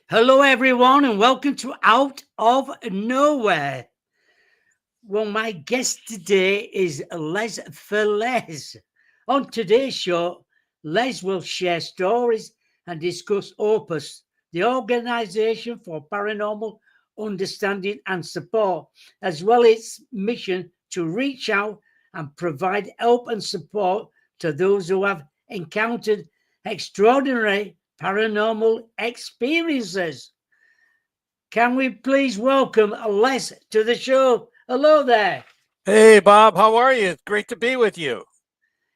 Hello, everyone, and welcome to Out of Nowhere. Well, my guest today is Les for Les. On today's show, Les will share stories and discuss OPUS, the Organization for Paranormal Understanding and Support, as well as its mission to reach out and provide help and support to those who have encountered extraordinary paranormal experiences. Can we please welcome Les to the show? Hello there. Hey, Bob, how are you? It's great to be with you.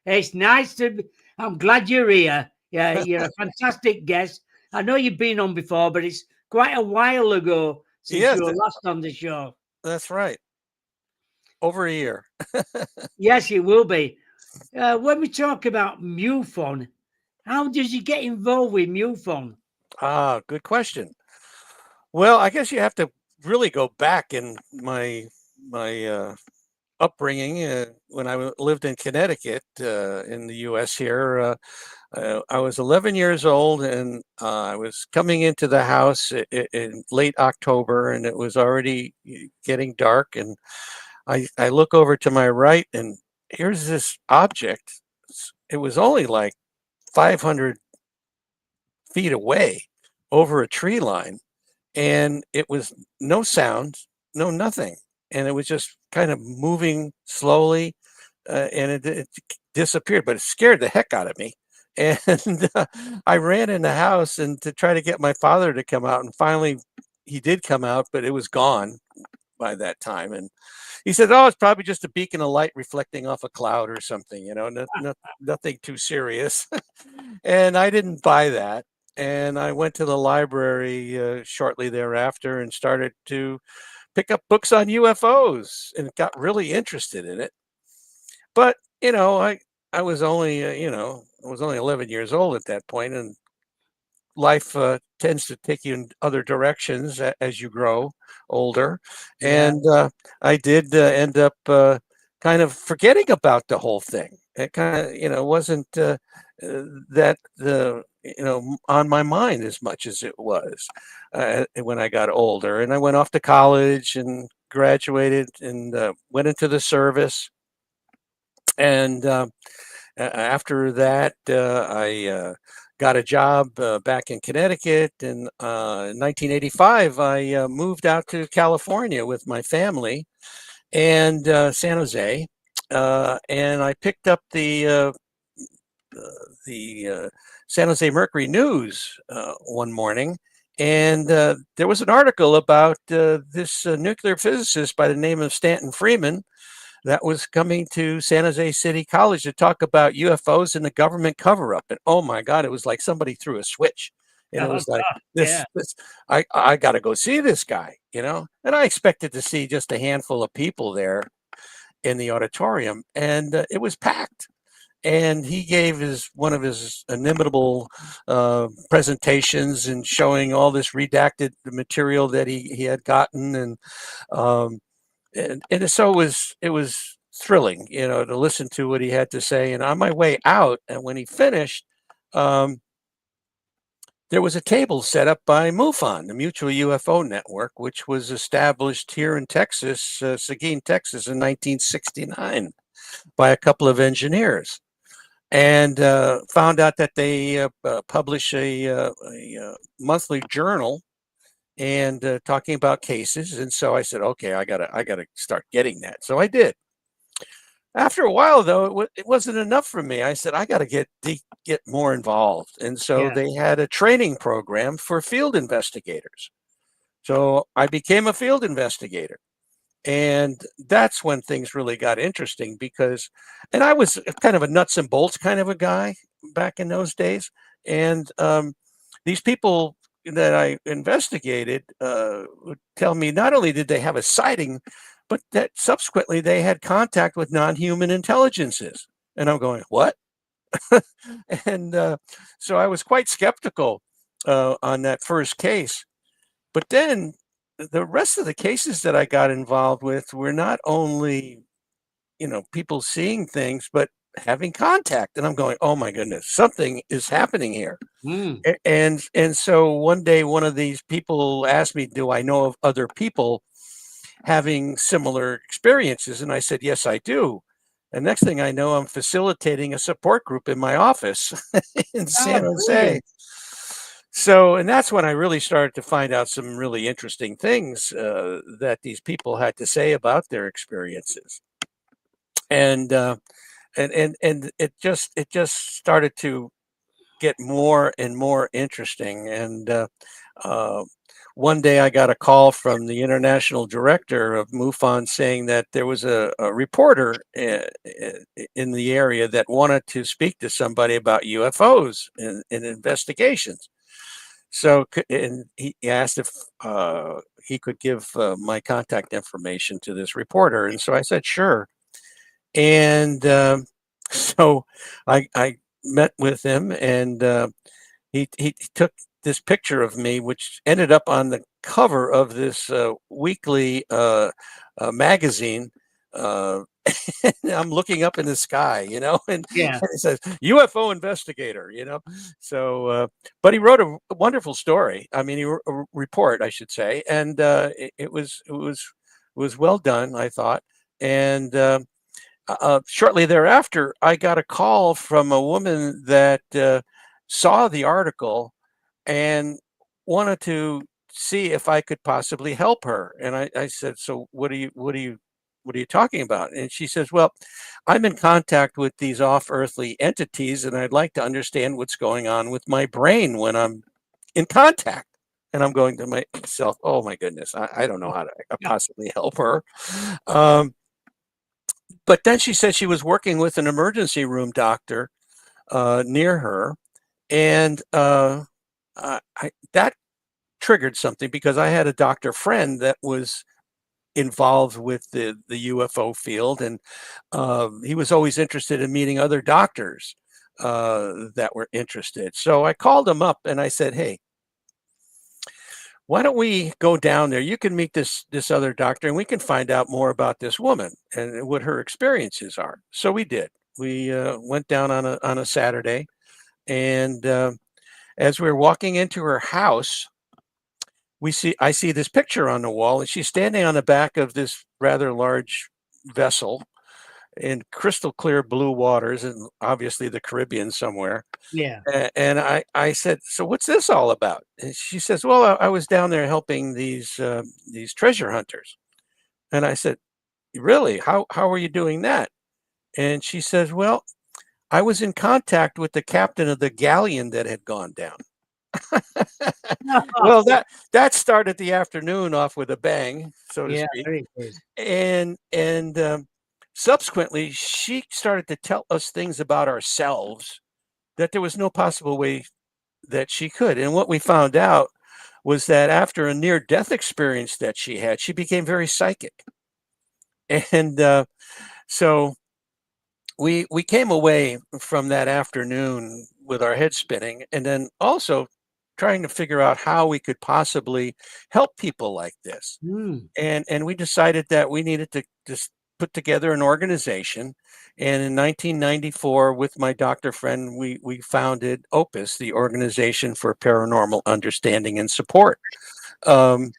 It's nice to be, I'm glad you're here. Yeah, you're a fantastic guest. I know you've been on before, but it's quite a while ago since Yes, you were last on the show. that's right. Over a year. Yes, it will be. When we talk about MUFON, how did you get involved with MUFON? Good question. Well, I guess you have to really go back in my upbringing when lived in Connecticut in the U.S. here. I was 11 years old, and I was coming into the house in late October, and it was already getting dark. And I look over to my right, and here's this object. It was only like 500 feet away over a tree line, and it was no sound, no nothing. And it was just kind of moving slowly, and it disappeared, but it scared the heck out of me. And I ran in the house and to try to get my father to come out, and finally he did come out, but it was gone by that time. And he said, "Oh, it's probably just a beacon of light reflecting off a cloud or something, nothing too serious." And I didn't buy that. And I went to the library shortly thereafter and started to pick up books on UFOs and got really interested in it. But I was only I was only 11 years old at that point, and life tends to take you in other directions as you grow older. Yeah. And I did end up kind of forgetting about the whole thing. It kind of, wasn't that on my mind as much as it was when I got older. And I went off to college and graduated and went into the service. And after that, I got a job back in Connecticut. And in 1985, I moved out to California with my family and San Jose. And I picked up the San Jose Mercury News one morning. And there was an article about this nuclear physicist by the name of Stanton Freeman that was coming to San Jose City College to talk about UFOs and the government cover up. And oh my God, it was like somebody threw a switch. And it Oh, was like God. this, Yeah. this I got to go see this guy, And I expected to see just a handful of people there in the auditorium, and it was packed. And he gave one of his inimitable presentations and showing all this redacted material that he had gotten, um, and so it was thrilling, to listen to what he had to say. And on my way out, and when he finished, um, there was a table set up by MUFON, the Mutual UFO Network, which was established here in Texas, Seguin, Texas, in 1969 by a couple of engineers. And found out that they publish a monthly journal and talking about cases. And so I said, okay, I gotta start getting that. So I did. After a while, though, it wasn't enough for me. I said, I got to get more involved. And so Yeah. they had a training program for field investigators. So I became a field investigator. And that's when things really got interesting and I was kind of a nuts and bolts kind of a guy back in those days. And these people that I investigated would tell me not only did they have a sighting, but that subsequently they had contact with non-human intelligences. And I'm going, what? And so I was quite skeptical on that first case. But then the rest of the cases that I got involved with were not only, people seeing things, but having contact. And I'm going, oh my goodness, something is happening here. Mm. And so one day, one of these people asked me, do I know of other people having similar experiences? And I said, yes, I do. And next thing I know, I'm facilitating a support group in my office in San Oh, Jose. brilliant. So, and that's when I really started to find out some really interesting things that these people had to say about their experiences. And it just started to get more and more interesting. And uh, one day I got a call from the international director of MUFON saying that there was a reporter in the area that wanted to speak to somebody about UFOs and investigations. So, and he asked if he could give my contact information to this reporter. And so I said, sure. And so I met with him, and he took this picture of me, which ended up on the cover of this weekly magazine. Uh, and I'm looking up in the sky, Yeah. and it says UFO investigator, So, but he wrote a wonderful story. I mean, he wrote a report, I should say, and it was well done, I thought. And shortly thereafter, I got a call from a woman that saw the article and wanted to see if I could possibly help her. And I said, "So what are you talking about?" And she says, "Well, I'm in contact with these off-earthly entities, and I'd like to understand what's going on with my brain when I'm in contact." And I'm going to myself, "Oh my goodness, I don't know how to Yeah. possibly help her." Um, but then she said she was working with an emergency room doctor near her, and that triggered something because I had a doctor friend that was involved with the UFO field, and he was always interested in meeting other doctors that were interested. So I called him up and I said, "Hey, why don't we go down there? You can meet this other doctor, and we can find out more about this woman and what her experiences are." So we did. We went down on a Saturday, and as we were walking into her house, I see this picture on the wall, and she's standing on the back of this rather large vessel in crystal clear blue waters, and obviously the Caribbean somewhere. Yeah. And I said, "So what's this all about?" And she says, "Well, I was down there helping these treasure hunters." And I said, "Really? How are you doing that?" And she says, "Well, I was in contact with the captain of the galleon that had gone down." Well, that started the afternoon off with a bang, so to Yeah, speak. very good. And subsequently, she started to tell us things about ourselves that there was no possible way that she could. And what we found out was that after a near death experience that she had, she became very psychic. And so we came away from that afternoon with our heads spinning, and then also trying to figure out how we could possibly help people like this. Mm. And we decided that we needed to just put together an organization. And in 1994, with my doctor friend, we founded OPUS, the Organization for Paranormal Understanding and Support, um,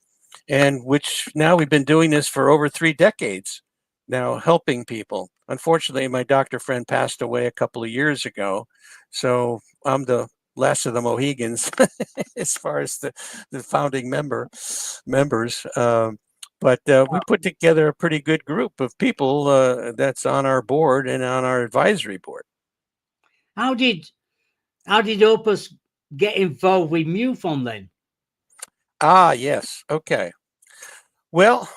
and which now we've been doing this for over 3 decades now, helping people. Unfortunately, my doctor friend passed away a couple of years ago, so I'm the last of the Mohegans as far as the founding members. But we put together a pretty good group of people that's on our board and on our advisory board. How did how did Opus get involved with MUFON then? Ah, yes. Okay. Well,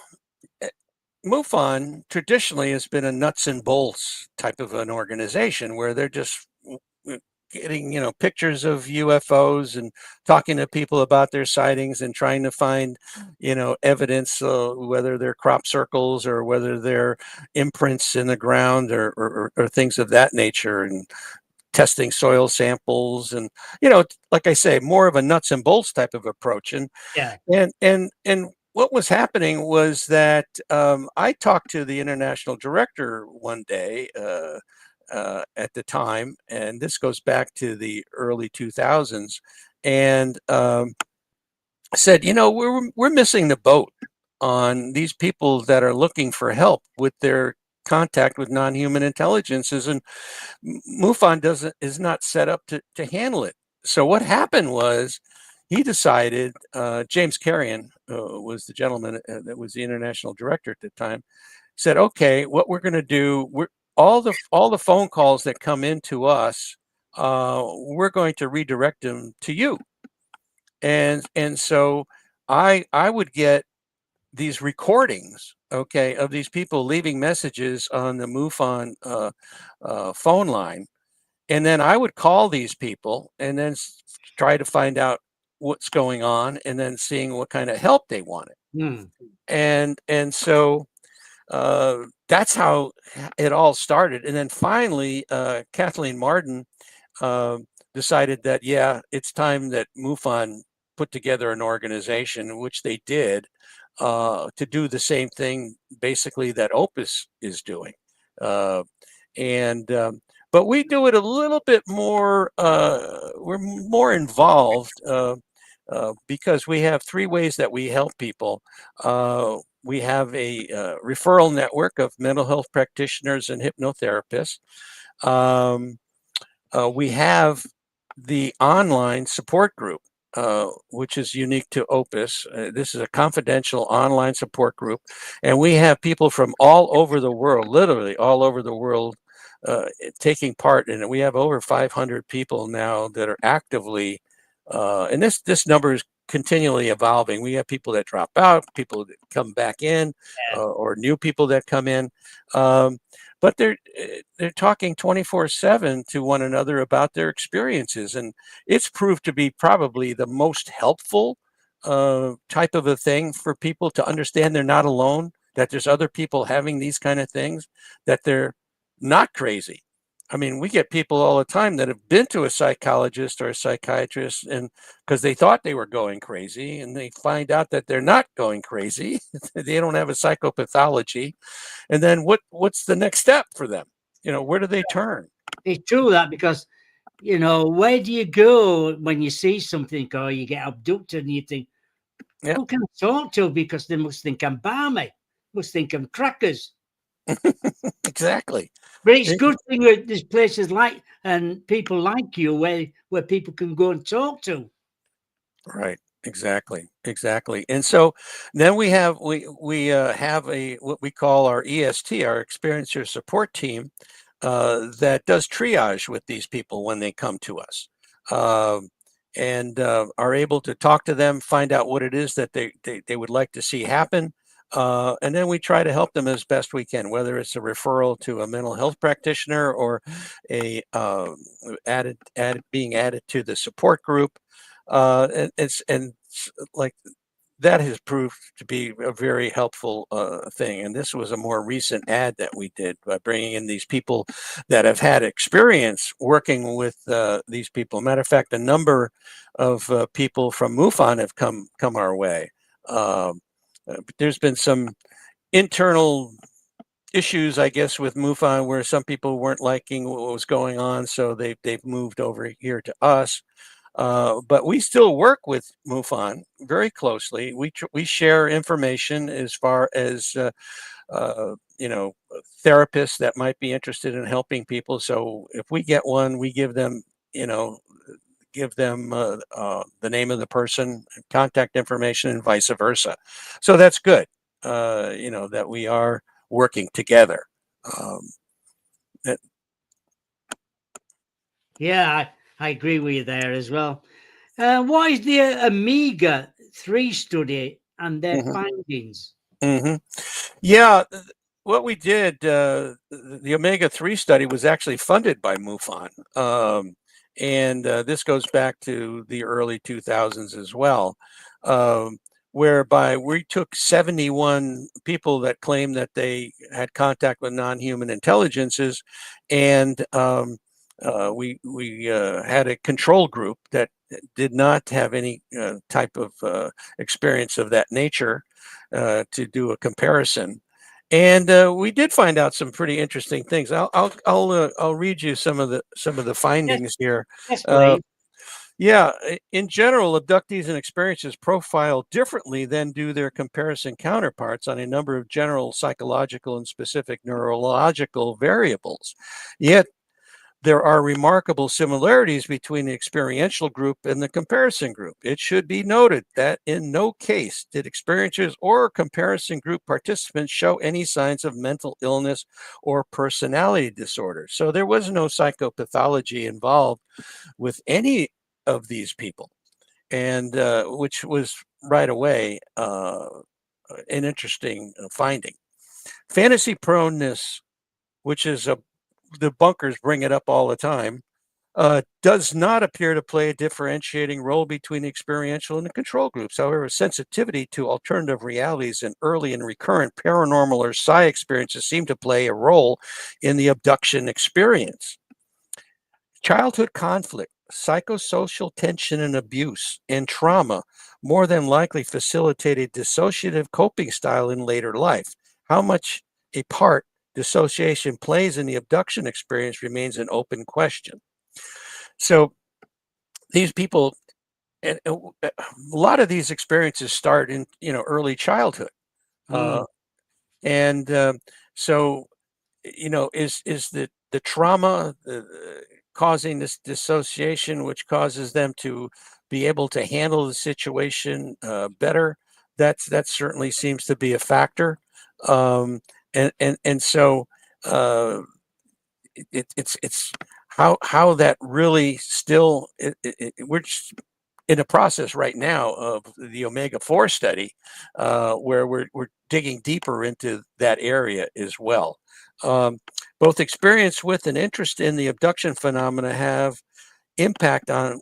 MUFON traditionally has been a nuts and bolts type of an organization where they're just getting pictures of UFOs and talking to people about their sightings and trying to find evidence, whether they're crop circles or whether they're imprints in the ground or things of that nature, and testing soil samples, and like I say, more of a nuts and bolts type of approach. and Yeah. and what was happening was that I talked to the international director one day at the time, and this goes back to the early 2000s, and said, we're missing the boat on these people that are looking for help with their contact with non-human intelligences, and MUFON is not set up to handle it. So what happened was he decided, James Carrion was the gentleman that was the international director at the time, said, okay, what we're going to do, all the phone calls that come into us, we're going to redirect them to you. And so I would get these recordings, okay, of these people leaving messages on the MUFON phone line, and then I would call these people and then try to find out what's going on, and then seeing what kind of help they wanted. Hmm. And so that's how it all started. And then finally, Kathleen Martin decided that, yeah, it's time that MUFON put together an organization, which they did, to do the same thing basically that OPUS is doing. And but we do it a little bit more, we're more involved, because we have three ways that we help people. We have a referral network of mental health practitioners and hypnotherapists. We have the online support group, which is unique to OPUS. This is a confidential online support group, and we have people from all over the world, literally all over the world, taking part in it. We have over 500 people now that are actively, and this number is continually evolving. We have people that drop out, people that come back in, or new people that come in. But they're talking 24/7 to one another about their experiences, and it's proved to be probably the most helpful type of a thing for people to understand they're not alone, that there's other people having these kind of things, that they're not crazy. I mean, we get people all the time that have been to a psychologist or a psychiatrist, and because they thought they were going crazy, and they find out that they're not going crazy. They don't have a psychopathology. And then what's the next step for them? Where do they turn? It's true that, because where do you go when you see something or you get abducted and you think, Yeah, who can I talk to? Because they must think I'm balmy, must think I'm crackers. exactly. But it's good thing that there's places like and people like you where people can go and talk to. Right. Exactly. And so then we have a what we call our EST, our experiencer support team, that does triage with these people when they come to us, and are able to talk to them, find out what it is that they would like to see happen. And then we try to help them as best we can, whether it's a referral to a mental health practitioner or a being added to the support group. And like that has proved to be a very helpful thing. And this was a more recent ad that we did by bringing in these people that have had experience working with these people. Matter of fact, a number of people from MUFON have come our way. There's been some internal issues, I guess, with MUFON, where some people weren't liking what was going on, so they've moved over here to us. But we still work with MUFON very closely. We share information as far as therapists that might be interested in helping people. So if we get one, we give them the name of the person, contact information, and vice versa. So that's good. That we are working together. Um, that, Yeah, I agree with you there as well. What is the Omega 3 study and their mhm, findings? mhm. Yeah, what we did, the omega-3 study was actually funded by MUFON. And this goes back to the early 2000s as well, um, whereby we took 71 people that claimed that they had contact with non-human intelligences, and we had a control group that did not have any type of experience of that nature, to do a comparison. And we did find out some pretty interesting things. I'll read you some of the Yes, findings here. yes, Uh, please. yeah, in general, abductees and experiences profile differently than do their comparison counterparts on a number of general psychological and specific neurological variables. Yet there are remarkable similarities between the experiential group and the comparison group. It should be noted that in no case did experiencers or comparison group participants show any signs of mental illness or personality disorder. So there was no psychopathology involved with any of these people, and which was right away an interesting finding. Fantasy proneness, which is the bunkers bring it up all the time, does not appear to play a differentiating role between the experiential and the control groups. However, sensitivity to alternative realities and early and recurrent paranormal or psi experiences seem to play a role in the abduction experience. Childhood conflict, psychosocial tension and abuse, and trauma more than likely facilitated dissociative coping style in later life. How much a part dissociation plays in the abduction experience remains an open question. So these people, and a lot of these experiences start in early childhood, uh, Mm. and so is the trauma causing this dissociation, which causes them to be able to handle the situation better. That certainly seems to be a factor, um, and so uh, it's how that really still we're just in a process right now of the omega-4 study, where we're digging deeper into that area as well. Um, Both experience with and interest in the abduction phenomena have impact on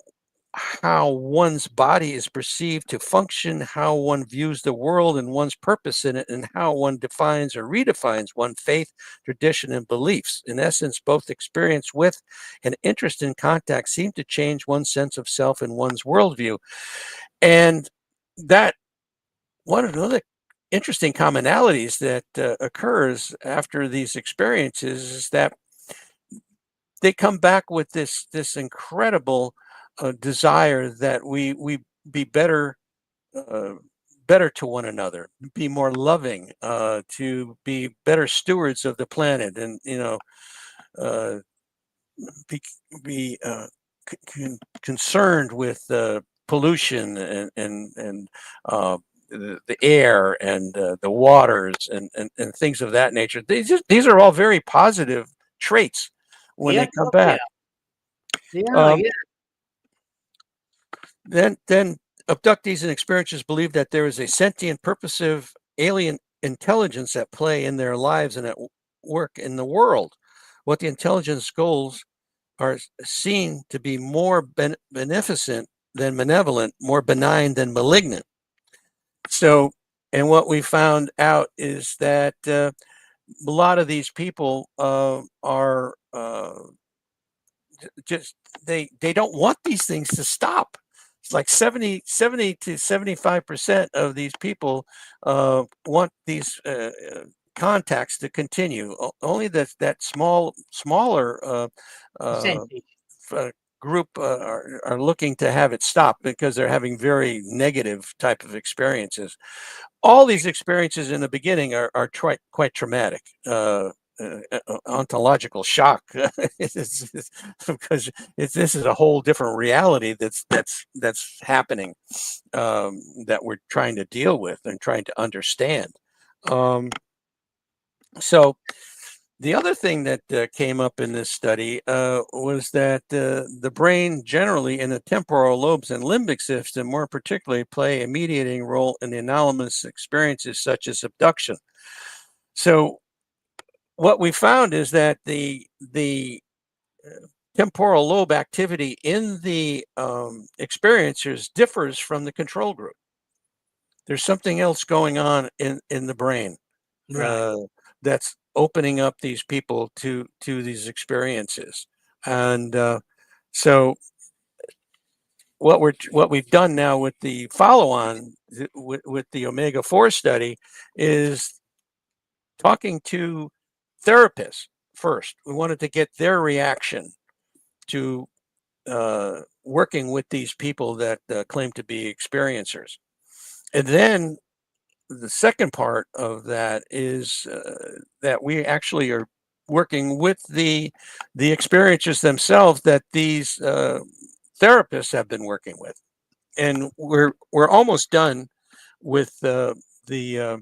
how one's body is perceived to function, how one views the world and one's purpose in it, and how one defines or redefines one's faith, tradition, and beliefs. In essence, both experience with and interest in contact seem to change one's sense of self and one's worldview. And that one of the other interesting commonalities that occurs after these experiences is that they come back with this incredible desire that we be better, uh, better to one another, be more loving, to be better stewards of the planet, and uh, be be concerned with pollution and the air and the waters and things of that nature. These are all very positive traits when Yeah, they of come course they back. are. They are, Um, yeah. then abductees and experiencers believe that there is a sentient, purposive alien intelligence at play in their lives and at work in the world. What the intelligence goals are seen to be more beneficent than benevolent, more benign than malignant. So, and what we found out is that a lot of these people are just they don't want these things to stop. It's like 70 to 75% of these people want these contacts to continue. Only that smaller uh, Percentage. group are looking to have it stop because they're having very negative type of experiences. All these experiences in the beginning are quite traumatic. Ontological shock. Because this is a whole different reality that's happening, that we're trying to deal with and trying to understand. Um, so the other thing that came up in this study was that the brain generally in the temporal lobes and limbic system more particularly play a mediating role in the anomalous experiences such as abduction. So what we found is that the temporal lobe activity in the experiencers differs from the control group. There's something else going on in the brain Right. uh, that's opening up these people to these experiences. And so what we've done now with the follow on with the omega 4 study is talking to therapists first. We wanted to get their reaction to working with these people that claim to be experiencers. And then the second part of that is that we actually are working with the experiencers themselves that these therapists have been working with, and we're almost done with the the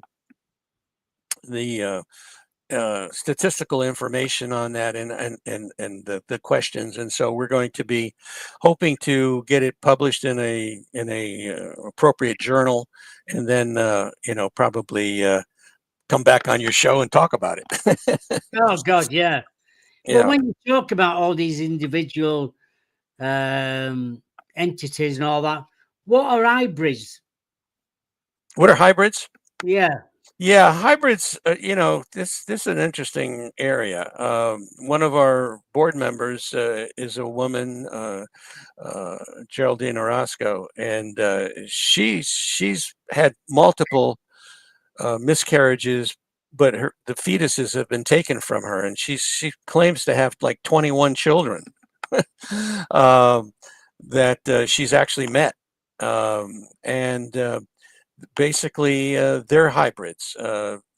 statistical information on that and the questions, and so we're going to be hoping to get it published in a appropriate journal, and then probably come back on your show and talk about it. Oh God, yeah. Well, Yeah. when you talk about all these individual entities and all that, what are hybrids? What are hybrids? Yeah, Yeah, hybrids. This is an interesting area. One of our board members is a woman, uh, Geraldine Orozco, and she's had multiple miscarriages, but the fetuses have been taken from her, and she claims to have like 21 children um, that she's actually met, and basically they're hybrids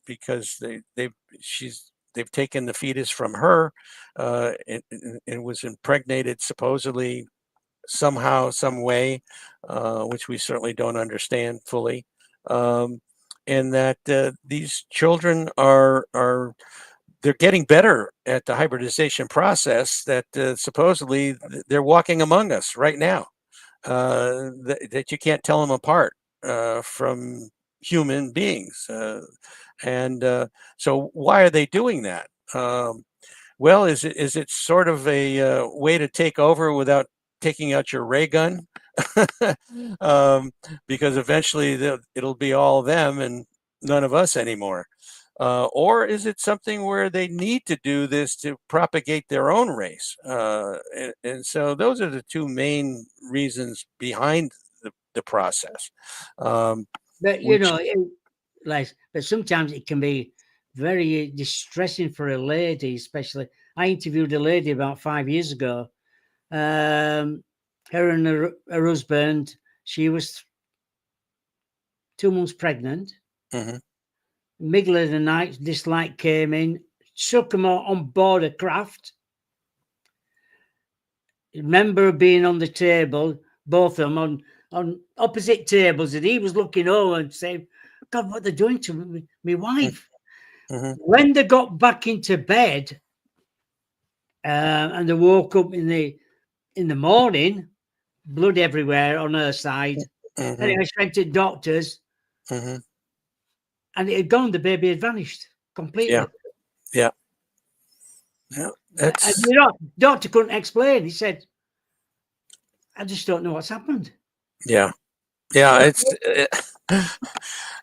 because they've taken the fetus from her and was impregnated supposedly somehow, some way, which we certainly don't understand fully, um, and that these children are they're getting better at the hybridization process. That supposedly they're walking among us right now. That you can't tell them apart from human beings, and so why are they doing that? Well, is it sort of a way to take over without taking out your ray gun? um, because eventually it'll be all them and none of us anymore. Or is it something where they need to do this to propagate their own race? And so those are the two main reasons behind the process. Um, but which, like, but sometimes it can be very distressing for a lady, especially. I interviewed a lady about 5 years ago. Um, her and her husband. She was 2 months pregnant. mhm, Middle of the night, this light came in, took them on board a craft. Remember being on the table, both of them on opposite tables, and he was looking over and saying, "God, what they're doing to my mhm, wife." mhm, When they got back into bed, and they woke up in the morning, blood everywhere on her side. mhm, Anyway, she went to doctors, mhm. and it had gone. The baby had vanished Yeah, completely. yeah, yeah. And That's doctor couldn't explain. He said, "I just don't know what's happened." yeah, yeah.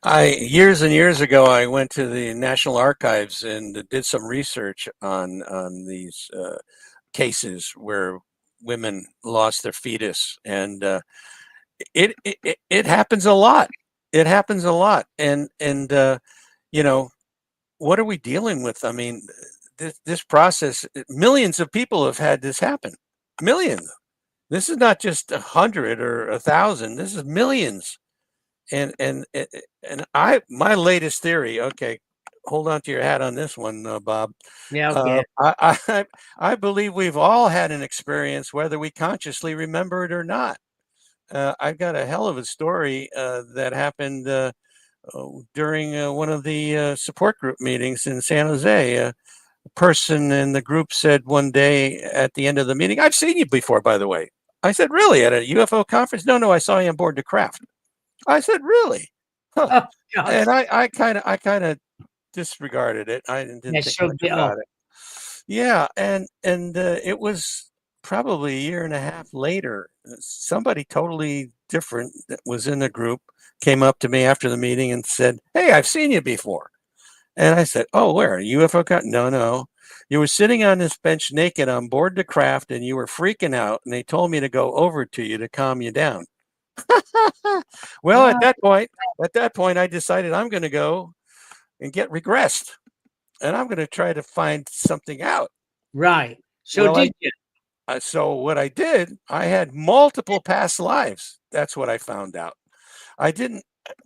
I years and years ago, I went to the National Archives and did some research on these cases where women lost their fetus, and it happens a lot. It happens a lot, and you know what are we dealing with? I mean, this process, millions of people have had this happen. Millions. This is not just 100 or 1,000. This is millions. And my latest theory. Okay, hold on to your hat on this one, Bob. Yeah, Uh, okay. I, I I believe we've all had an experience, whether we consciously remember it or not. I've got a hell of a story that happened during one of the support group meetings in San Jose. A person in the group said one day at the end of the meeting, "I've seen you before, by the way." I said, "Really? At a UFO conference?" "No, no, I saw you on board the craft." I said, "Really?" Huh. Oh God, And I kind of disregarded it. I yeah, didn't think much shrugged it off. about it. Yeah, and it was probably a year and a half later. Somebody totally different that was in the group came up to me after the meeting and said, "Hey, I've seen you before." And I said, "Oh, where? UFO No, no. You were sitting on this bench naked on board the craft and you were freaking out, and they told me to go over to you to calm you down." Well, Wow. at that point, I decided I'm going to go and get regressed. and I'm going to try to find something out. Right. So Well, did you? so what I did, I had multiple past lives. That's what I found out. I didn't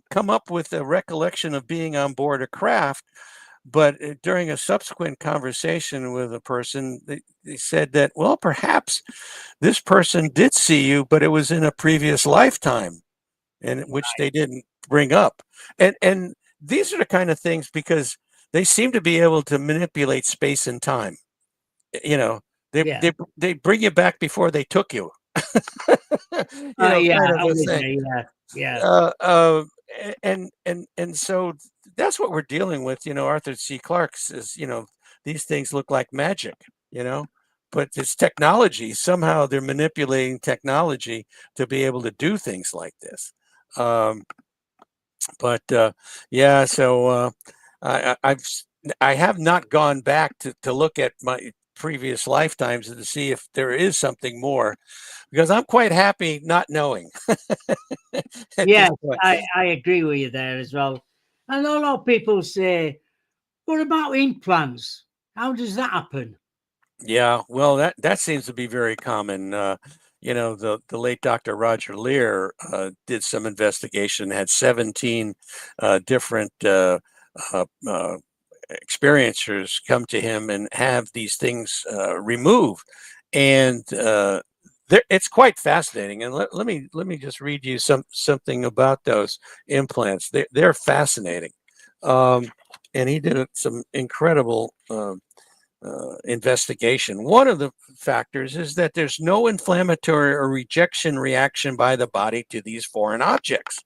come up with a recollection of being on board a craft, but during a subsequent conversation with a person, they said that, well, perhaps this person did see you, but it was in a previous lifetime, and which they didn't bring up. And these are the kind of things, because they seem to be able to manipulate space and time. You know, they Yeah. they they bring you back before they took you. Yeah, Kind of I'm a with thing. you. Yeah. Yeah. Uh, uh, and so that's what we're dealing with. Arthur C. Clarke says, these things look like magic. You know, but it's technology. Somehow they're manipulating technology to be able to do things like this. Um, but yeah, so I have not gone back to look at my previous lifetimes and to see if there is something more, because I'm quite happy not knowing at this Yes, point. I agree with you there as well. And a lot of people say, what about implants? How does that happen? Yeah, well, that seems to be very common. The late Dr. Roger Lear did some investigation, had 17 different uh, uh, experiencers come to him and have these things removed, and it's quite fascinating. And let me just read you something about those implants. They're fascinating, um, and he did some incredible. Investigation. One of the factors is that there's no inflammatory or rejection reaction by the body to these foreign objects,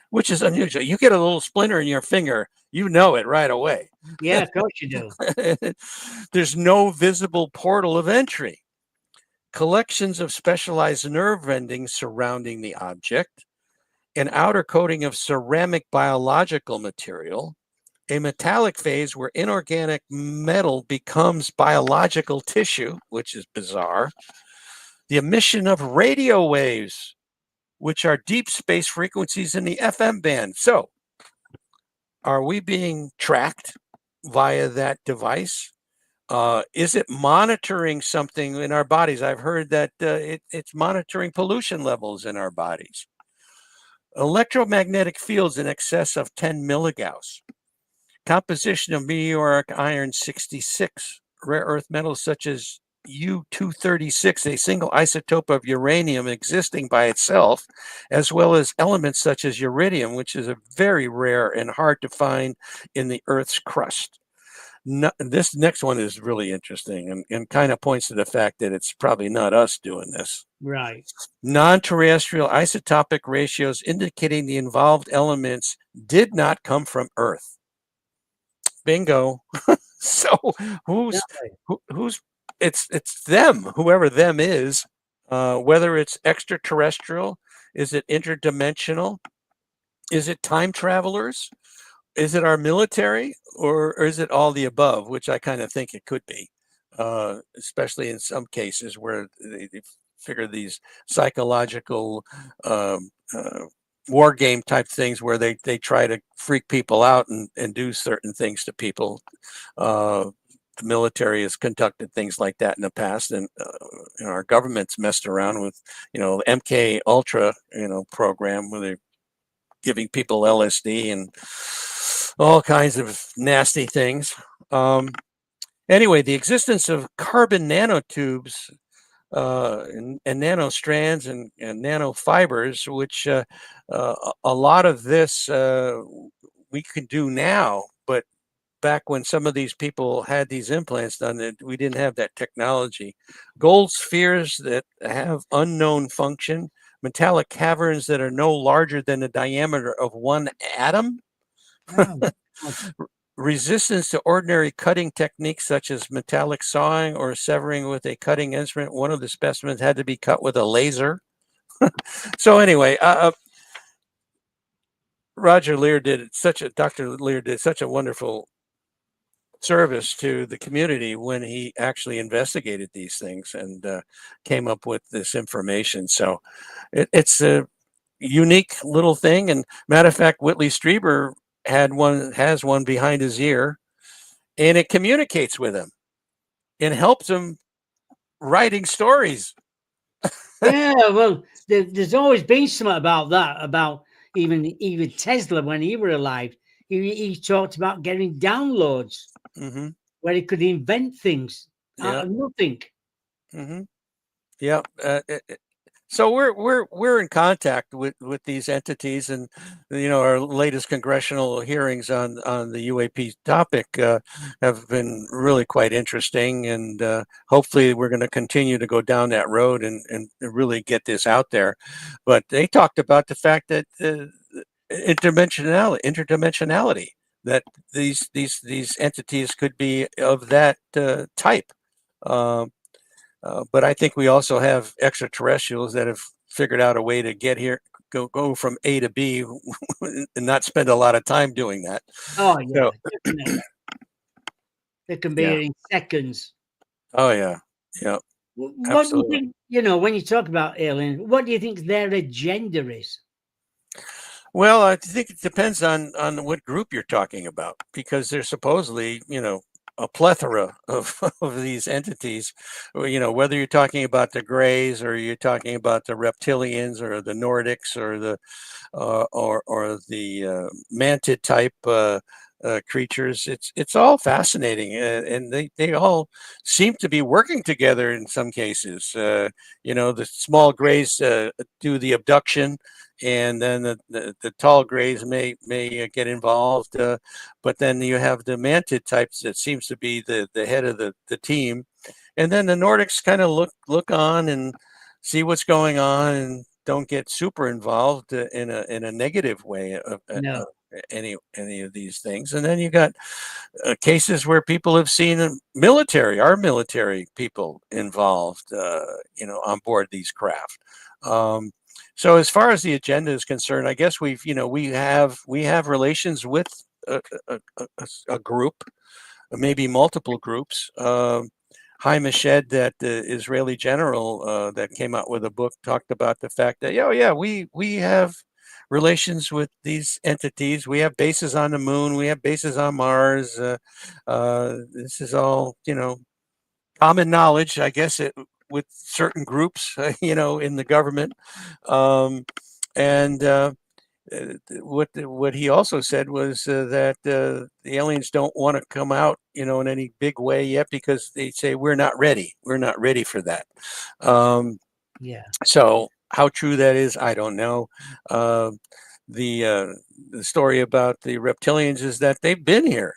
which is unusual. You get a little splinter in your finger, you know it right away. Yeah, of course you do. There's no visible portal of entry. Collections of specialized nerve endings surrounding the object, an outer coating of ceramic biological material, a metallic phase where inorganic metal becomes biological tissue, which is bizarre, the emission of radio waves, which are deep space frequencies in the FM band. So, are we being tracked via that device? Is it monitoring something in our bodies? I've heard that it's monitoring pollution levels in our bodies. Electromagnetic fields in excess of 10 milligauss. Composition of meteoric iron 66, rare earth metals such as U-236, a single isotope of uranium existing by itself, as well as elements such as uridium, which is a very rare and hard to find in the Earth's crust. No, this next one is really interesting and kind of points to the fact that it's probably not us doing this. Right. Non-terrestrial isotopic ratios indicating the involved elements did not come from Earth. Bingo. So who's who's it's them, whoever them is, whether it's extraterrestrial, is it interdimensional, is it time travelers, is it our military, or is it all the above, which I kind of think it could be, especially in some cases where they figure these psychological war game type things where they try to freak people out and do certain things to people. The military has conducted things like that in the past, and our government's messed around with, MK Ultra, program where they're giving people LSD and all kinds of nasty things. Anyway, the existence of carbon nanotubes and nanostrands and nanofibers, which a lot of this we can do now, but back when some of these people had these implants done, we didn't have that technology. Gold spheres that have unknown function, metallic caverns that are no larger than the diameter of one atom. Oh, Resistance to ordinary cutting techniques such as metallic sawing or severing with a cutting instrument. One of the specimens had to be cut with a laser. So anyway, Dr. Lear did such a wonderful service to the community when he actually investigated these things and came up with this information. So it's a unique little thing. And matter of fact, Whitley Strieber has one behind his ear. and it communicates with them and helps them writing stories. Yeah, well, there's always been something about that. About even Tesla when he were alive, he talked about getting downloads Hmm. where he could invent things out Yeah. of nothing. Hmm. Yeah. So we're in contact with these entities, and our latest congressional hearings on the UAP topic have been really quite interesting, and hopefully we're going to continue to go down that road and really get this out there. But they talked about the fact that interdimensionality, that these entities could be of that type. Um, but I think we also have extraterrestrials that have figured out a way to get here, go from A to B, and not spend a lot of time doing that. Oh yeah, So, definitely. They can be yeah. here in seconds. Oh yeah. Yeah. What do you Absolutely. think? When you talk about aliens, what do you think their agenda is? Well, I think it depends on what group you're talking about, because there's supposedly, a plethora of, of these entities. Whether you're talking about the Greys, or you're talking about the reptilians, or the Nordics, or the mantid type creatures. It's all fascinating, and they all seem to be working together in some cases. The small Greys do the abduction, and then the tall Greys may get involved, but then you have the mantid types that seems to be the head of the team, and then the Nordics kind of look on and see what's going on, and don't get super involved in a negative way of No, any of these things. And then you got cases where people have seen our military people involved, on board these craft. Um, so as far as the agenda is concerned, I guess we have relations with a group, maybe multiple groups. Haim Eshed, that Israeli general that came out with a book, talked about the fact that, oh yeah, we have relations with these entities. We have bases on the moon. We have bases on Mars. This is all common knowledge, I guess, with certain groups, in the government. Um, and what he also said was that the aliens don't want to come out, in any big way yet, because they say we're not ready. We're not ready for that. Um, yeah, so how true that is, I don't know. Uh, the story about the reptilians is that they've been here.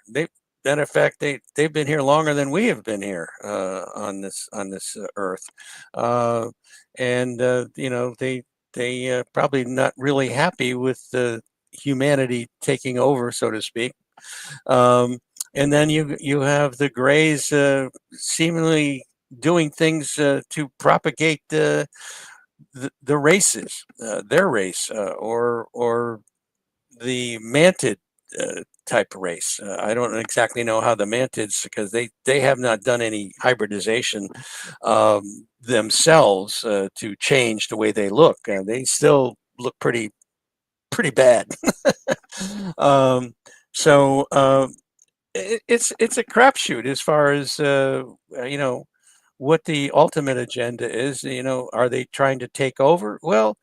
Matter of fact, they've been here longer than we have been here on this earth, uh, and they probably not really happy with the humanity taking over, so to speak. Um, and then you have the Greys seemingly doing things to propagate the races, their race, or the mantid type race. I don't exactly know how the mantids, because they have not done any hybridization themselves to change the way they look. They still look pretty bad. um, so it's a crapshoot as far as what the ultimate agenda is. Are they trying to take over? Well,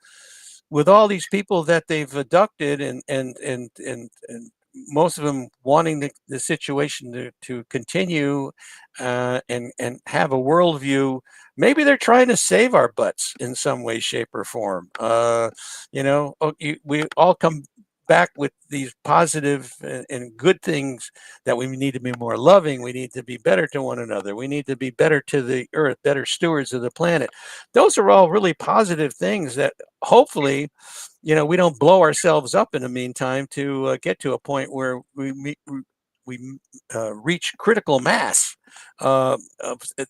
with all these people that they've abducted, and most of them wanting the situation to continue, and have a worldview, maybe they're trying to save our butts in some way, shape, or form. We all come back with these positive and good things, that we need to be more loving. We need to be better to one another. We need to be better to the earth, better stewards of the planet. Those are all really positive things that hopefully, we don't blow ourselves up in the meantime, to get to a point where we reach critical mass of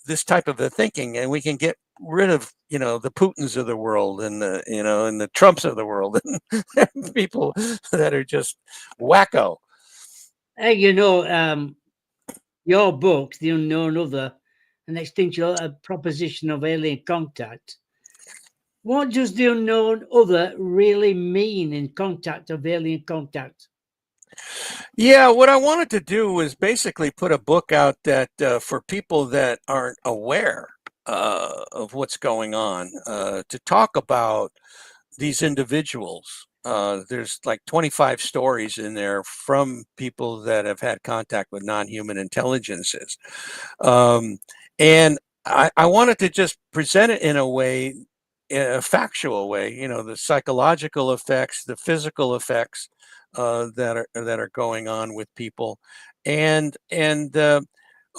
this type of a thinking, and we can get rid of the Putins of the world, and the Trumps of the world, and people that are just wacko. hey, your book, The Unknown Other, an extinction proposition of alien contact. What does the unknown other really mean in contact of alien contact? Yeah, what I wanted to do was basically put a book out that for people that aren't aware of what's going on, to talk about these individuals. There's like 25 stories in there from people that have had contact with non-human intelligences. Um, and I wanted to just present it in a way, in a factual way, the psychological effects, the physical effects that are going on with people, and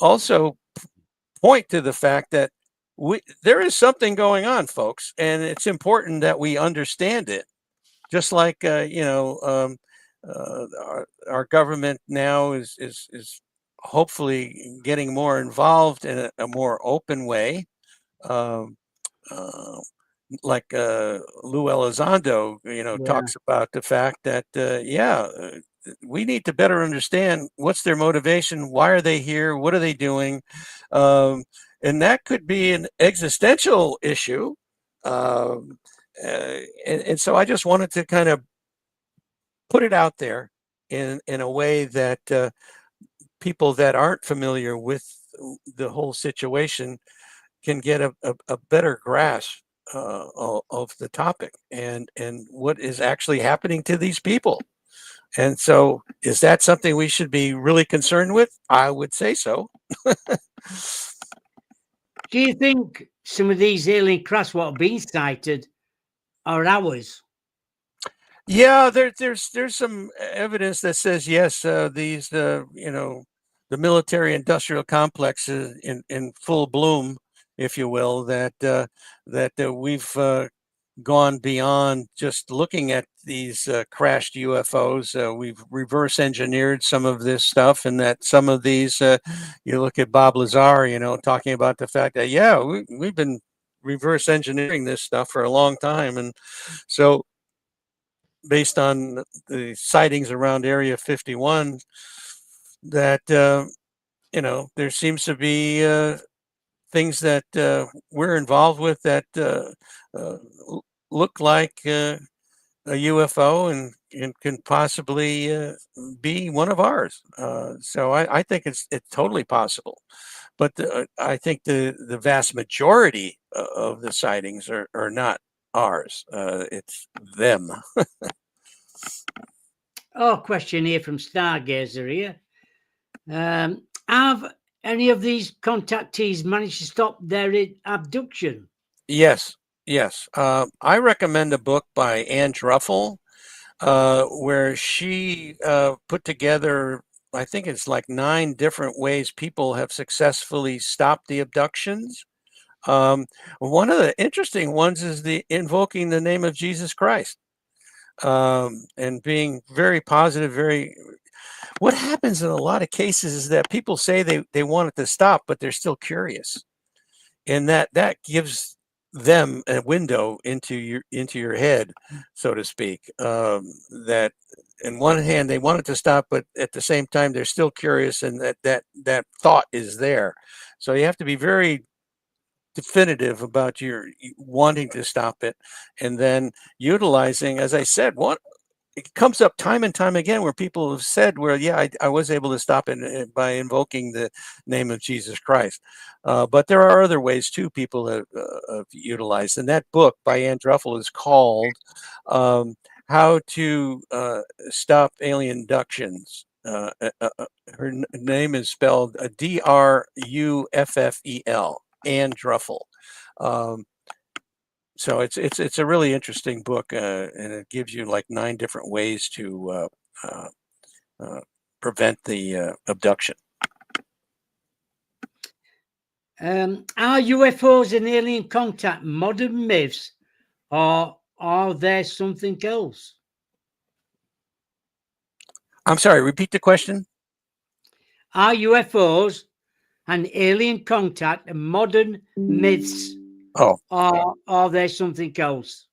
also point to the fact that there is something going on, folks, and it's important that we understand it. Just like our government now is hopefully getting more involved in a more open way. Um, uh, like Lou Elizondo, Yeah. talks about the fact that we need to better understand what's their motivation, why are they here, what are they doing, um, and that could be an existential issue. Um, and so I just wanted to kind of put it out there in a way that people that aren't familiar with the whole situation can get a better grasp of the topic and what is actually happening to these people. And so, is that something we should be really concerned with? I would say so. Do you think some of these alien crafts what are being sighted are ours? Yeah, there's some evidence that says yes. These the military industrial complex is in full bloom, if you will. That we've gone beyond just looking at these crashed UFOs. We've reverse engineered some of this stuff, and that some of these, you look at Bob Lazar, talking about the fact that, yeah, we've been reverse engineering this stuff for a long time. And so, based on the sightings around Area 51, that, there seems to be things that we're involved with that uh, look like a UFO and can possibly be one of ours. So I think it's totally possible. But I think the vast majority of the sightings are not ours. It's them. Oh, question here from Stargazer here. Have any of these contactees managed to stop their abduction? Yes, yes. I recommend a book by Anne Druffel, where she put together, I think it's like 9 different ways people have successfully stopped the abductions. Um, One of the interesting ones is the invoking the name of Jesus Christ, and being very positive. Very, what happens in a lot of cases is that people say they want it to stop, but they're still curious, and that gives them a window into your head, so to speak. That in one hand they want it to stop, but at the same time they're still curious, and that thought is there. So you have to be very definitive about your wanting to stop it, and then utilizing, as I said, one it comes up time and time again where people have said, "Well, yeah, I was able to stop it by invoking the name of Jesus Christ." But there are other ways too people have utilized. And that book by Ann Druffel is called um, "How to Stop Alien Abductions." Her name is spelled Druffel. Ann Druffel. Um, so it's a really interesting book, and it gives you like 9 different ways to uh, uh, prevent the abduction. Are UFOs and alien contact modern myths, or are there something else? I'm sorry. Repeat the question. Are UFOs and alien contact modern myths, Oh, or are there something else?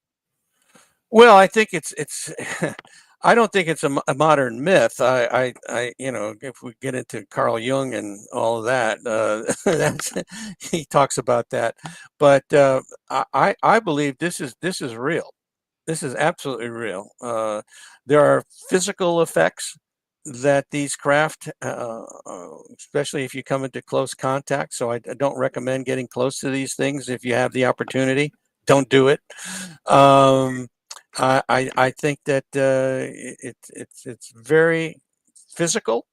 well, I think it's. I don't think it's a modern myth. If we get into Carl Jung and all of that, that's he talks about that. But I believe this is real. This is absolutely real. There are physical effects that these craft, especially if you come into close contact. So I don't recommend getting close to these things if you have the opportunity. Don't do it. Um, I think that it's very physical.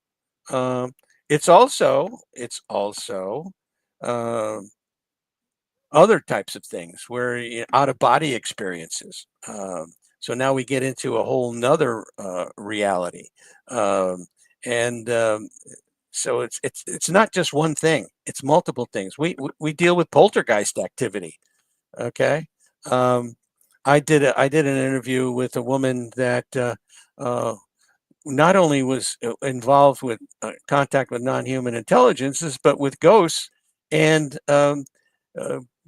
Um, it's also um other types of things where out of body experiences. So now we get into a whole nother reality, um, and so it's not just one thing; it's multiple things. We deal with poltergeist activity. Okay, um, I did an interview with a woman that uh, not only was involved with contact with non-human intelligences, but with ghosts and uh,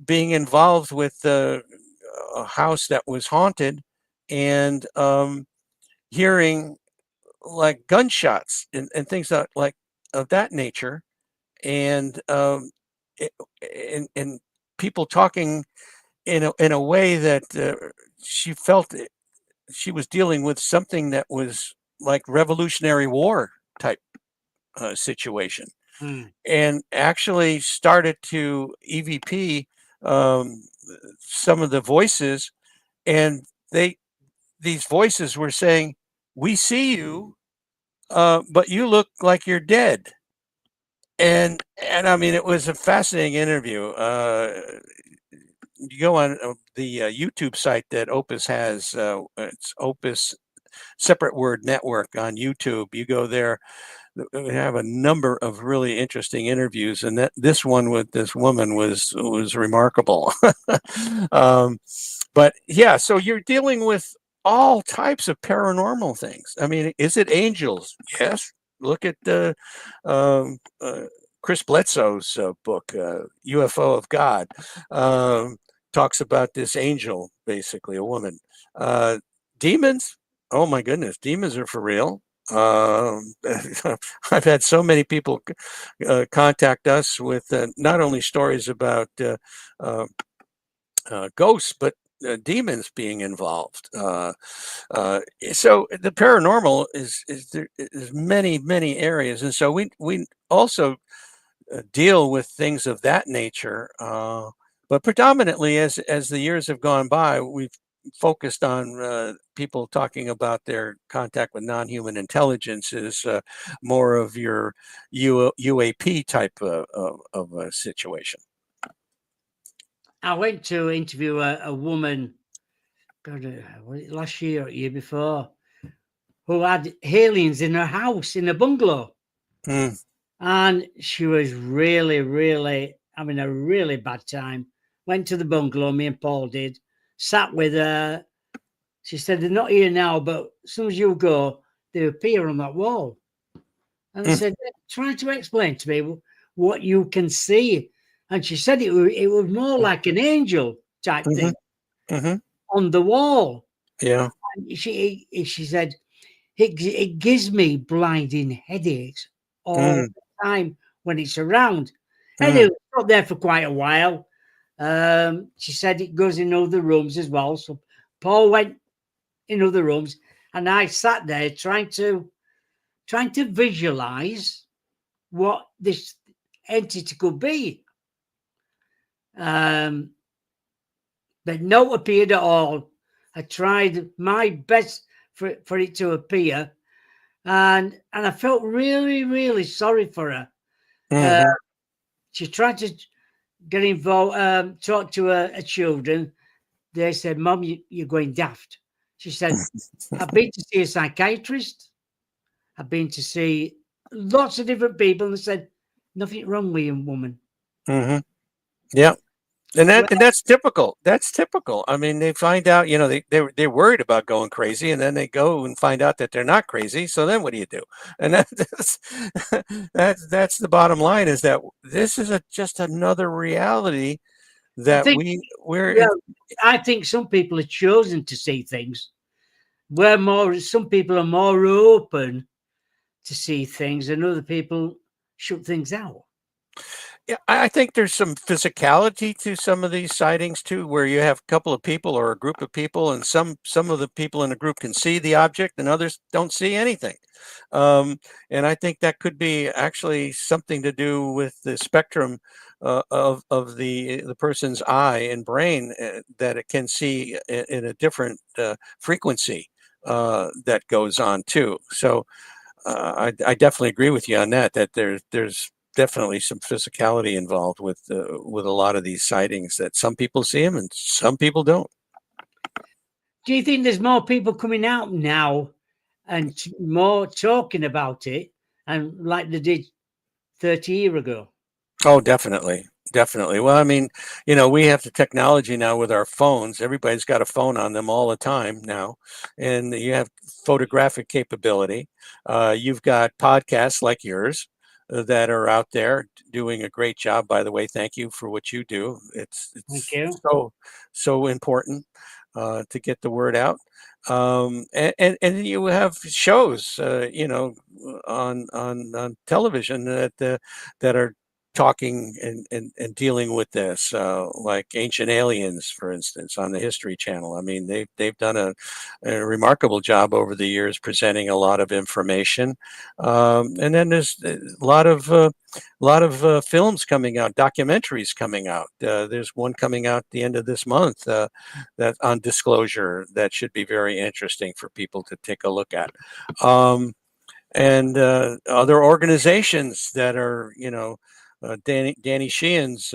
being involved with a house that was haunted and hearing like gunshots and things like of that nature, and it, and people talking in a way that she felt she was dealing with something that was like Revolutionary War type situation, Mm. and actually started to EVP um, some of the voices, and these voices were saying, "We see you, but you look like you're dead." And I mean, it was a fascinating interview. You go on the YouTube site that Opus has. It's Opus separate word network on YouTube. You go there. We have a number of really interesting interviews, and that this one with this woman was remarkable. um, but yeah, so you're dealing with all types of paranormal things. I mean, is it angels? Yes. Look at the Chris Bledsoe's book, UFO of God. Um, Talks about this angel, basically a woman. Uh, Demons? Oh my goodness, demons are for real. Um, I've had so many people contact us with not only stories about uh, ghosts, but demons being involved. So the paranormal is there is many areas, and so we also deal with things of that nature. But predominantly, as the years have gone by, we've focused on people talking about their contact with non-human intelligence is more of your UAP type of a situation. I went to interview a woman, God, was it last year or year before, who had aliens in her house in a bungalow. Mm, And she was really having a really bad time. Went to the bungalow, me and Paul did, sat with her. She said, they're not here now, but as soon as you go, they appear on that wall. And I mm, said, try to explain to me what you can see. And she said it was more like an angel type mm-hmm, thing mm-hmm, on the wall. yeah. And she said, it gives me blinding headaches all Mm, the time when it's around. mm, Anyway, got there for quite a while. She said it goes in other rooms as well. So Paul went in other rooms, and I sat there trying to visualize what this entity could be. Um, but no appeared at all. I tried my best for it to appear, and I felt really sorry for her. Uh, mm-hmm, she tried to get involved, talk to her children. They said, "Mum, you're going daft." She said, "I've been to see a psychiatrist. I've been to see lots of different people," and they said, "Nothing wrong with you, woman." mm-hmm. Yeah. And Well, that's typical. That's typical. I mean, they find out, they're worried about going crazy, and then they go and find out that they're not crazy. So then what do you do? And that's that's the bottom line, is that this is just another reality I that think, we're yeah, in. I think some people are chosen to see things. Where more, some people are more open to see things, and other people shut things out. Yeah, I think there's some physicality to some of these sightings too, where you have a couple of people or a group of people, and some of the people in the group can see the object, and others don't see anything. Um, and I think that could be actually something to do with the spectrum of the person's eye and brain, that it can see in a different frequency that goes on too. So I definitely agree with you on that. That there's definitely some physicality involved with a lot of these sightings. That some people see them and some people don't. Do you think there's more people coming out now and more talking about it, and like they did 30 years ago? Oh, definitely. Definitely. Well, I mean, we have the technology now with our phones. Everybody's got a phone on them all the time now, and you have photographic capability. You've got podcasts like yours that are out there doing a great job. By the way, thank you for what you do. Thank It's you. so important to get the word out. And you have shows, on television that are talking and dealing with this, like Ancient Aliens, for instance, on the History Channel. I mean, they've done a remarkable job over the years presenting a lot of information. And then there's a lot of films coming out, documentaries coming out. There's one coming out at the end of this month that on disclosure that should be very interesting for people to take a look at. And other organizations that are, Danny Sheehan's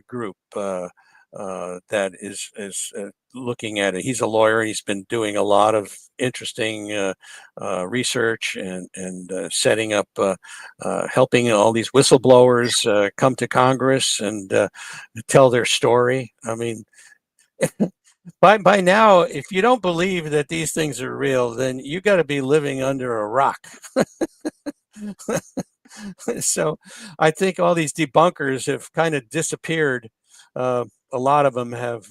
group that is looking at it. He's a lawyer. He's been doing a lot of interesting research and setting up, helping all these whistleblowers come to Congress and tell their story. I mean, by now, if you don't believe that these things are real, then you got to be living under a rock. So I think all these debunkers have kind of disappeared. A lot of them have,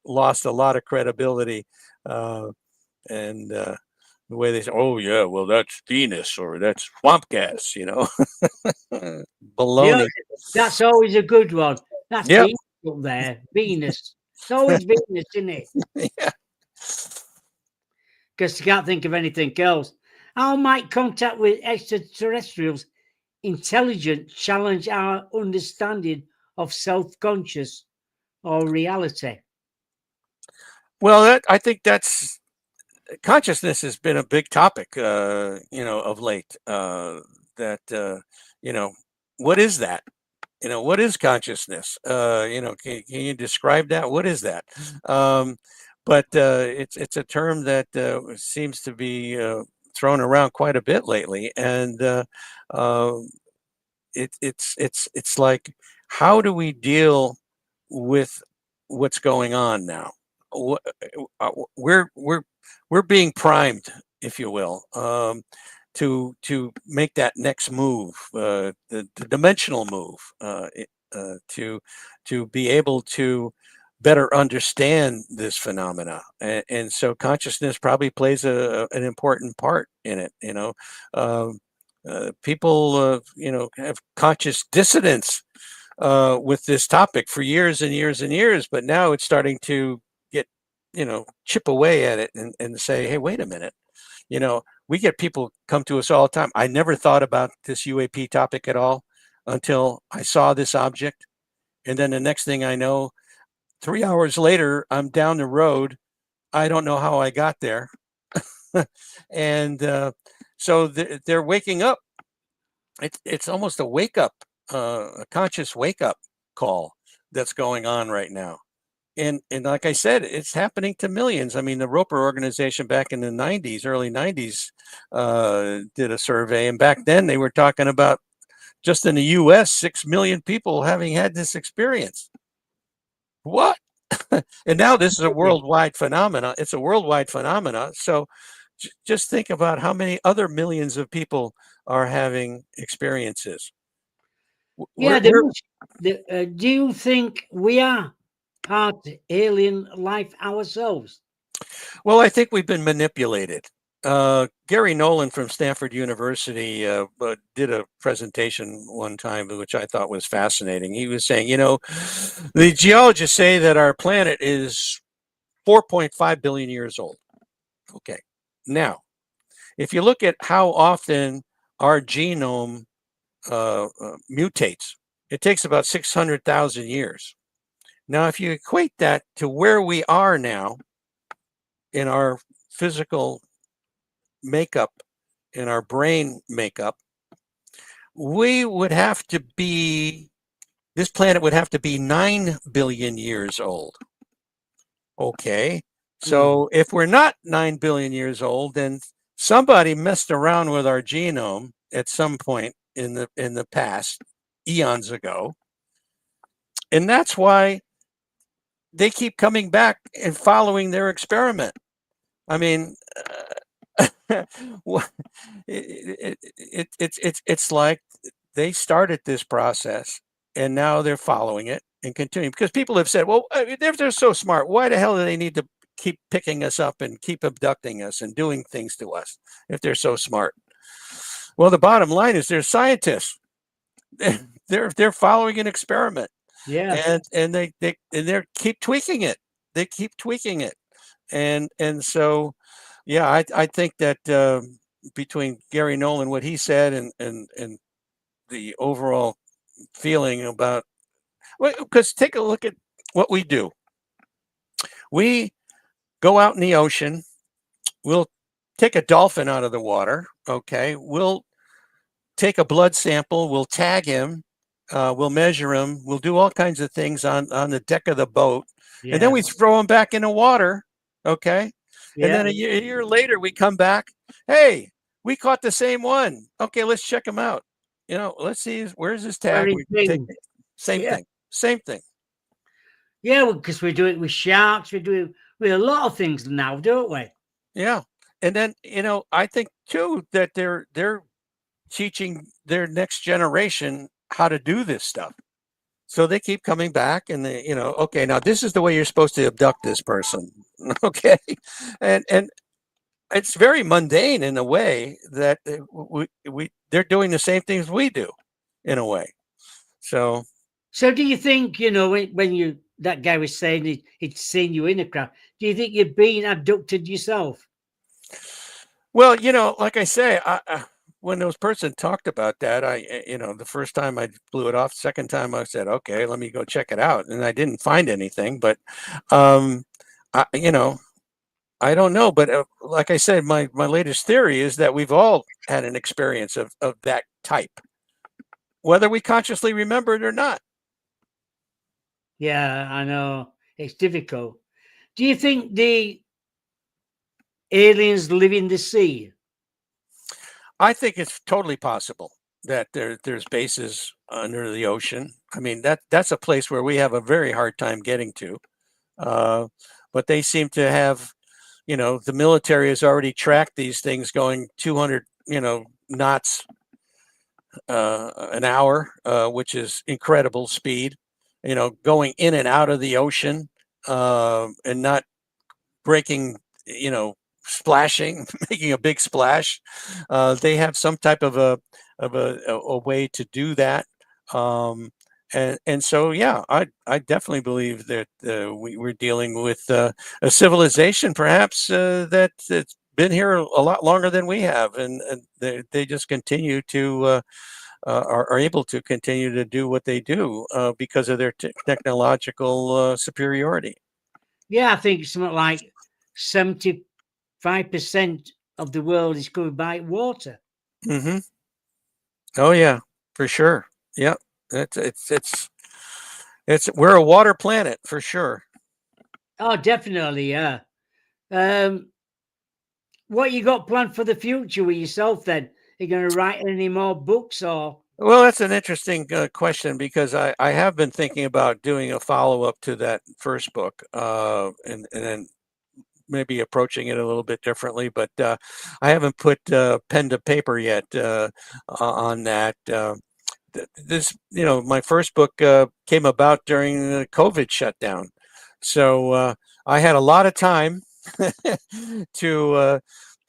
lost a lot of credibility. And the way they say, oh, yeah, well, that's Venus or that's swamp gas, You know, baloney. that's always a good one. That's Yep. Venus up there. Venus. It's always Venus, isn't it? Yeah. Because you can't think of anything else. How might contact with extraterrestrials intelligent challenge our understanding of self-conscious or reality? Well, I think that's consciousness has been a big topic, of late. That you know, what is that? What is consciousness? Can you describe that? What is that? Um, but it's a term that seems to be thrown around quite a bit lately, and uh, it's like, how do we deal with what's going on now? Wh- we're we're being primed, if you will, to make that next move, the dimensional move, to be able to better understand this phenomena, and so consciousness probably plays an important part in it. Um, People, have conscious dissonance with this topic for years and years and years, but now it's starting to get, chip away at it and say, hey, wait a minute. We get people come to us all the time. I never thought about this UAP topic at all until I saw this object. And then the next thing I know, 3 hours later, I'm down the road. I don't know how I got there. And so they're waking up. It's almost a wake up, a conscious wake up call that's going on right now. And like I said, it's happening to millions. I mean, the Roper organization back in the 90s, early 90s, did a survey. And back then they were talking about just in the US, 6 million people having had this experience. What? And now this is a worldwide phenomena. It's a worldwide phenomena. So just think about how many other millions of people are having experiences. Yeah, We're do you think we are part alien life ourselves? Well, I think we've been manipulated. Gary Nolan from Stanford University did a presentation one time, which I thought was fascinating. He was saying, the geologists say that our planet is 4.5 billion years old. Okay. Now, if you look at how often our genome mutates, it takes about 600,000 years. Now, if you equate that to where we are now in our physical makeup, in our brain makeup, we would have to be, this planet would have to be 9 billion years old. Okay. Mm. So if we're not 9 billion years old, then somebody messed around with our genome at some point in the past, eons ago. And that's why they keep coming back and following their experiment. I mean, it's like they started this process and now they're following it and continuing, because people have said, well, if they're so smart, why the hell do they need to keep picking us up and keep abducting us and doing things to us if they're so smart? Well, the bottom line is they're scientists. They're following an experiment, Yeah. and they keep tweaking it. They keep tweaking it, and so yeah, I think that between Gary Nolan, what he said, and the overall feeling about, well, because take a look at what we do. We go out in the ocean. We'll take a dolphin out of the water. Okay, we'll take a blood sample. We'll tag him. We'll measure him. We'll do all kinds of things on the deck of the boat, and then Yeah. we throw him back in the water. Okay, and then Yeah. a year later we come back. Hey, we caught the same one. Okay, let's check him out. Let's see where's his tag. Very We take thing. it. Same Yeah. thing. Same thing. Yeah, because we do it with sharks. We do it with a lot of things now, don't we? Yeah, and then I think too that they're teaching their next generation how to do this stuff. So they keep coming back and okay, now this is the way you're supposed to abduct this person. Okay. And it's very mundane in a way that they're doing the same things we do in a way. So, So, do you think when you that guy was saying he'd seen you in a crowd? Do you think you're being abducted yourself? well, like I say, when those person talked about that, the first time I blew it off, second time I said, okay, let me go check it out. And I didn't find anything, but, um, I, you know, I don't know. But like I said, my latest theory is that we've all had an experience of that type, whether we consciously remember it or not. Yeah, I know it's difficult. Do you think the aliens live in the sea? I think it's totally possible that there's bases under the ocean. I mean, that's a place where we have a very hard time getting to. Uh, but they seem to have, the military has already tracked these things going 200, knots an hour, which is incredible speed. Going in and out of the ocean and not breaking, splashing, making a big splash. They have some type of a way to do that. And so yeah, I definitely believe that we're dealing with a civilization perhaps that's been here a lot longer than we have, and they just continue to are able to continue to do what they do because of their technological superiority. Yeah, I think something like 75% of the world is covered by water. Hmm. Oh yeah, for sure. Yep. It's we're a water planet for sure. Oh, definitely, yeah. Um, what you got planned for the future with yourself then? Are you going to write any more books or? Well, that's an interesting question because I have been thinking about doing a follow up to that first book, and then maybe approaching it a little bit differently. But I haven't put pen to paper yet on that. This, my first book came about during the COVID shutdown. So I had a lot of time to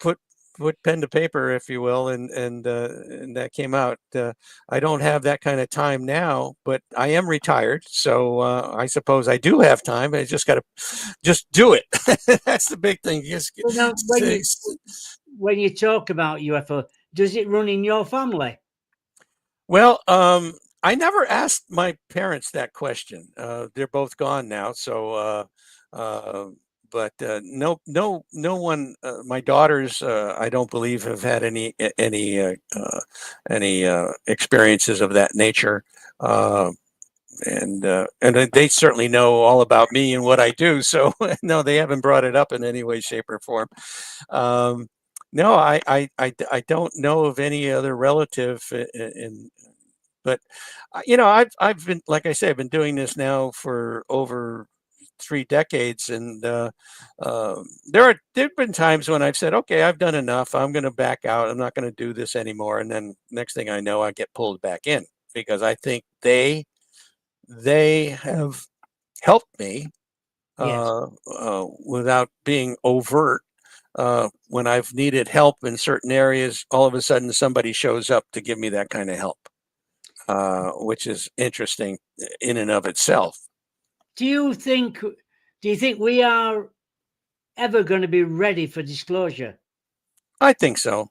put put pen to paper, if you will, and that came out. I don't have that kind of time now, but I am retired, so I suppose I do have time. I just got to just do it. That's the big thing. Just You know, when you talk about UFO, does it run in your family? well, I never asked my parents that question. They're both gone now, so uh, but no one. My daughters, I don't believe, have had any experiences of that nature. Uh, and they certainly know all about me and what I do. So no, they haven't brought it up in any way, shape, or form. Um, no, I don't know of any other relative in but I've been, like I say, I've been doing this now for over 3 decades, and there've been times when I've said, "Okay, I've done enough. I'm going to back out. I'm not going to do this anymore." And then next thing I know, I get pulled back in because I think they have helped me Yes. without being overt. When I've needed help in certain areas, all of a sudden somebody shows up to give me that kind of help, which is interesting in and of itself. Do you think? Do you think we are ever going to be ready for disclosure? I think so.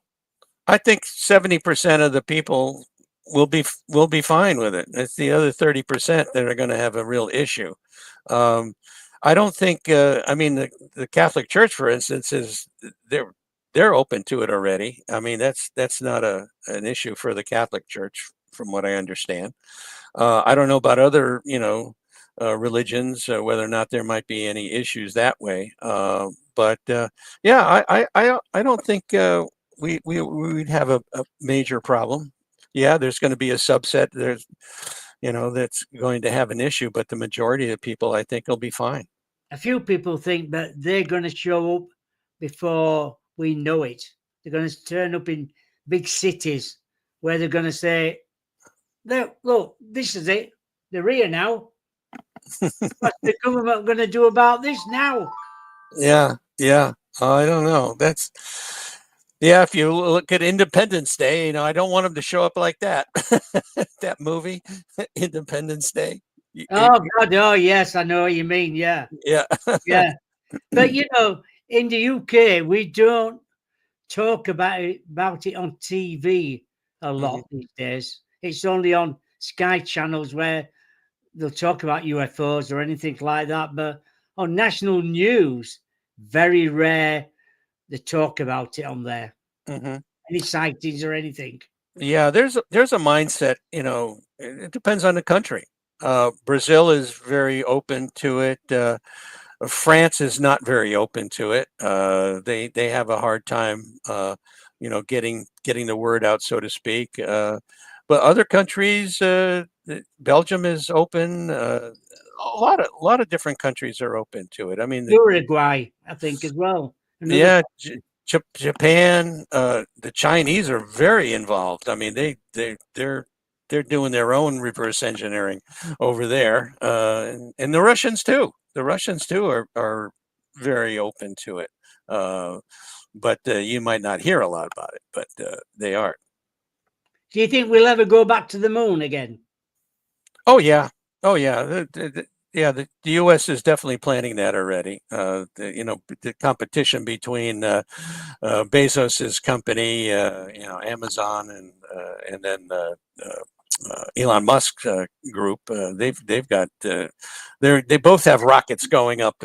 I think 70% of the people will be fine with it. It's the other 30% that are going to have a real issue. Um, I don't think. I mean, the Catholic Church, for instance, is they're they're open to it already. I mean, that's not an issue for the Catholic Church, from what I understand. I don't know about other, religions, whether or not there might be any issues that way. But yeah, I don't think we'd have a major problem. Yeah, there's going to be a subset that's going to have an issue, but the majority of people, I think, will be fine. A few people think that they're going to show up before we know it. They're going to turn up in big cities where they're going to say, Look, this is it. They're here now. What's the government going to do about this now?" Yeah, yeah. I don't know. Yeah. If you look at Independence Day, I don't want them to show up like that. That movie, Independence Day. Oh, God. Oh, yes. I know what you mean. Yeah. Yeah. Yeah. But, in the UK, we don't talk about it on TV a Mhm, lot these days. It's only on Sky channels where they'll talk about UFOs or anything like that. But on national news, very rare they talk about it on there. mhm. Any sightings or anything. Yeah, there's a mindset. It depends on the country. Brazil is very open to it. France is not very open to it. They have a hard time, getting the word out, so to speak. But other countries, Belgium is open. A lot of different countries are open to it. I mean, Uruguay, I think, as well. Another. yeah, Japan, the Chinese are very involved. I mean, they're doing their own reverse engineering over there, and the Russians too. The Russians too are very open to it. Uh, but you might not hear a lot about it, but they are. Do you think we'll ever go back to the moon again? Oh yeah, oh yeah. Yeah, the U.S. is definitely planning that already. The competition between Bezos's company, Amazon, and then Elon Musk's group. They've got they both have rockets going up,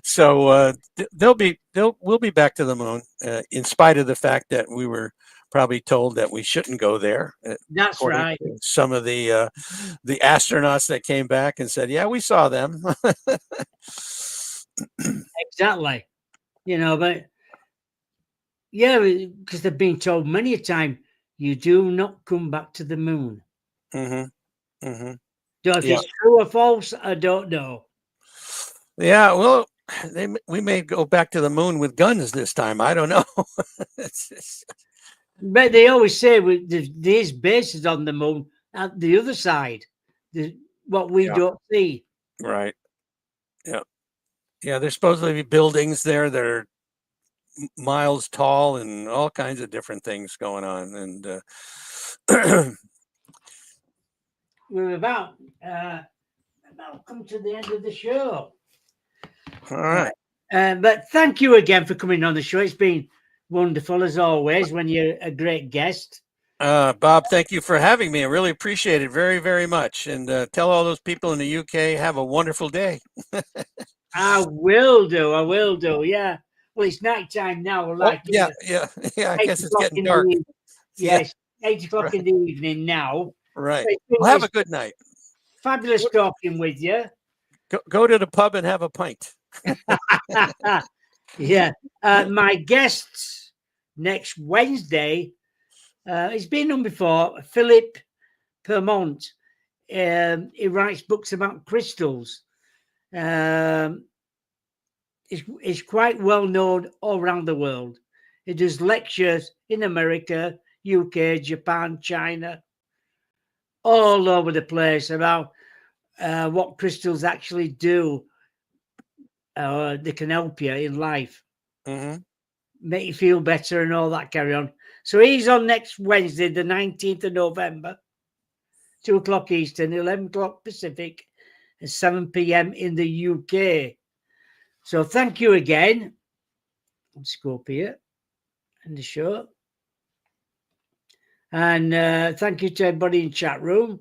so we'll be back to the moon, in spite of the fact that we were probably told that we shouldn't go there, That's according right. to some of the astronauts that came back and said, "Yeah, we saw them." Exactly. But yeah, because they've been told many a time, you do not come back to the moon. Hmm. Hmm. So if Yeah, it's true or false, I don't know. yeah. Well, we may go back to the moon with guns this time. I don't know. It's But they always say there's bases on the moon at the other side, what we yeah, don't see. right. Yeah, yeah. There's supposed to be buildings there that are miles tall and all kinds of different things going on. And We're about come to the end of the show. all right. But thank you again for coming on the show. It's been wonderful as always when you're a great guest. Bob, thank you for having me. I really appreciate it very, very much. And tell all those people in the UK, have a wonderful day. I will do. I will do. Yeah. Well, it's night time now. Like yeah. I 8 guess it's o'clock getting in dark. the Yeah, yes, 8 o'clock right. in the evening now. Right. So Well, have a good night. fabulous talking with you. Go to the pub and have a pint. Yeah. My guests next Wednesday, he's been on before, Philip Permont. He writes books about crystals. He's quite well known all around the world. He does lectures in America, UK, Japan, China, all over the place about what crystals actually do. They can help you in life, make you feel better and all that carry on. So he's on next Wednesday, the 19th of November, 2 o'clock Eastern, 11 o'clock Pacific, and 7 p.m. in the UK. So thank you again. Let's go up here in the show. And thank you to everybody in chat room.